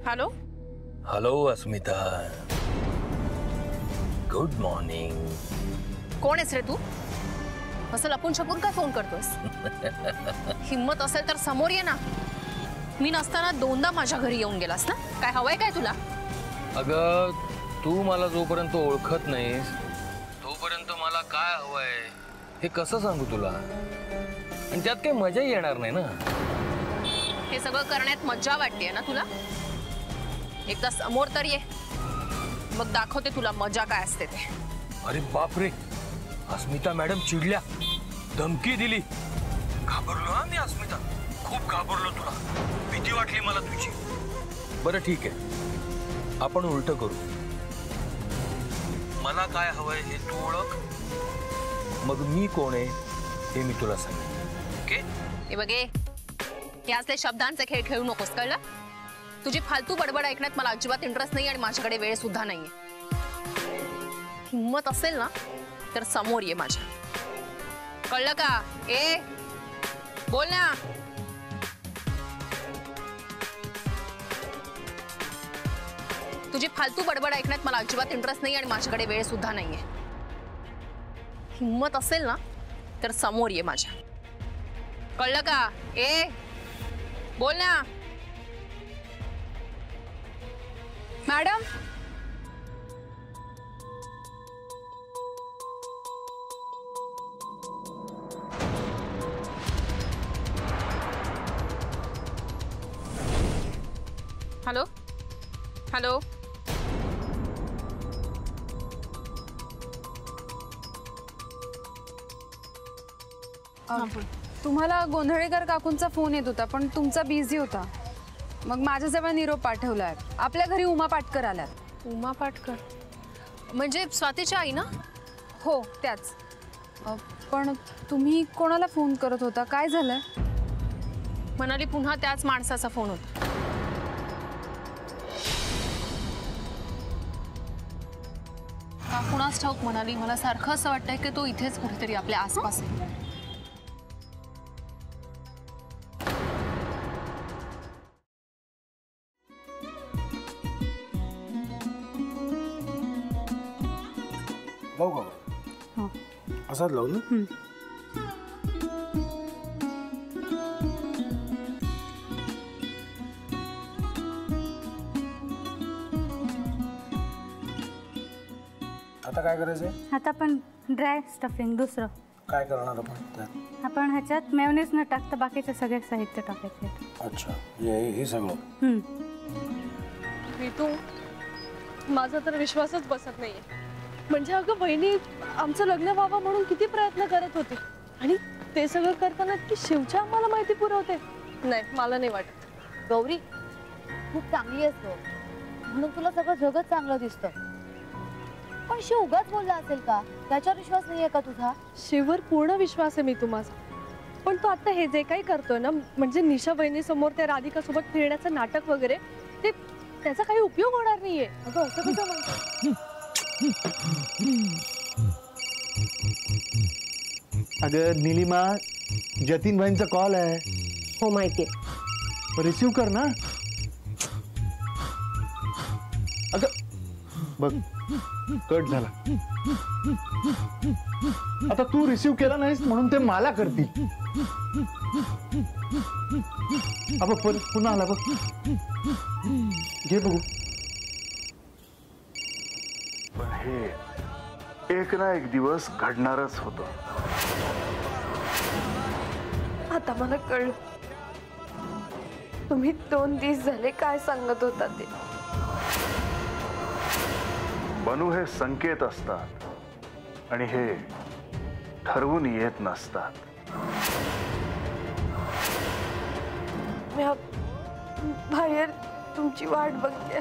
Hello hello अस्मिता, good morning. कोण आहेस रे तू? असं लपून छपून काय फोन करतोस? हिम्मत असेल तर समोर ये ना. मी नसताना दोनदा माझ्या घरी येऊन गेलास ना. काय हवंय काय तुला? अगं तू मला जोपर्यंत ओळखत नाहीस तोपर्यंत मला काय हवंय हे कसं सांगू तुला? आणि त्यात काही मजाही येणार नाही ना. हे सगळं करण्यात मज्जा वाटते ना तुला? एकदा समोर तर ये, मग दाखवते तुला मजा काय असते ते. अरे बापरे, अस्मिता मॅडम चिडल्या, धमकी दिली. घाबरलो हा मी अस्मिता, खूप घाबरलो. तुला भीती वाटली मला तुझी. बरं ठीक आहे, आपण उलट करू. मला काय हवंय हे तू ओळख, मग मी कोण आहे हे मी तुला सांगेन. ओके? हे बघे, हे असले शब्दांचे खेळ खेळू नकोस, कळलं? तुझी फालतू बडबड ऐकण्यात मला अजिबात इंटरेस्ट नाही आणि माझ्याकडे वेळ सुद्धा नाहीये. हिम्मत असेल ना तर समोर ये माझ्या, कळलं का? ए बोल ना. तुझी फालतू बडबड ऐकण्यात मला अजिबात इंटरेस्ट नाही आणि माझ्याकडे वेळ सुद्धा नाहीये. हिम्मत असेल ना तर समोर ये माझ्या, कळलं का? ए बोल ना. Madam, hello hello. तुम्हाला गोंधळेकर काकूंचा फोन येत होता पण तुमचा बिझी होता. मग माझ्याजवळ निरोप पाठवलाय. आपल्या घरी उमा पाटकर आल्यात. उमा पाटकर म्हणजे स्वातीची आई ना? हो त्याच. पण तुम्ही कोणाला फोन करत होता? काय झालंय? म्हणाली पुन्हा त्याच माणसाचा फोन होता. कुणाच ठाऊक म्हणाली. मला सारखं असं वाटतंय की तो इथेच कुठेतरी आपल्या आसपास आहे. लावू का? हो असाच लावू ना. आता काय करायचंय? आता आपण ड्राय स्टफिंग दुसरं काय करणार आपण त्यात? आपण ह्याच्यात मेयोनीज न टाकता बाकीचे सगळे साहित्य टाकायचे. अच्छा, हे सगळं. ऋतू, माझा तर विश्वासच बसत नाहीये. म्हणजे अगं बहिणी आमचं लग्न व्हावं म्हणून किती प्रयत्न करत होते आणि ते सगळं करताना की शिवच्या आम्हाला माहिती पुरवते. नाही, मला नाही वाटत. गौरी खूप चांगली आहेस गं, म्हणून तुला सगळं जगत चांगलं दिसतं. पण शिव उगाच बोलला असेल का? त्याच्यावर विश्वास नाहीये का तुझा? शिववर पूर्ण विश्वास आहे मी माझा. पण तो आता हे जे काही करतोय ना, म्हणजे निशा बहिणी समोर त्या राधिका सोबत फिरण्याचं नाटक वगैरे, ते त्याचा काही उपयोग होणार नाहीये. अगं असं कसं म्हणतो? अगं नीलिमा, जतीन भाईंचा कॉल आहे. हो माहितीये. रिसीव कर ना. अगं बघ, कट झाला. आता तू रिसीव केला नाहीस म्हणून ते मला करतील. अबघ पुन्हा आला बघ. घे बघू. पण हे एक ना एक दिवस घडणारच होतं. आता मला कळलं तुम्ही 2 दिवस झाले काय सांगत होता ते. बनू हे संकेत असतात आणि हे ठरवून येत नसतात. मी बाहेर तुमची वाट बघते.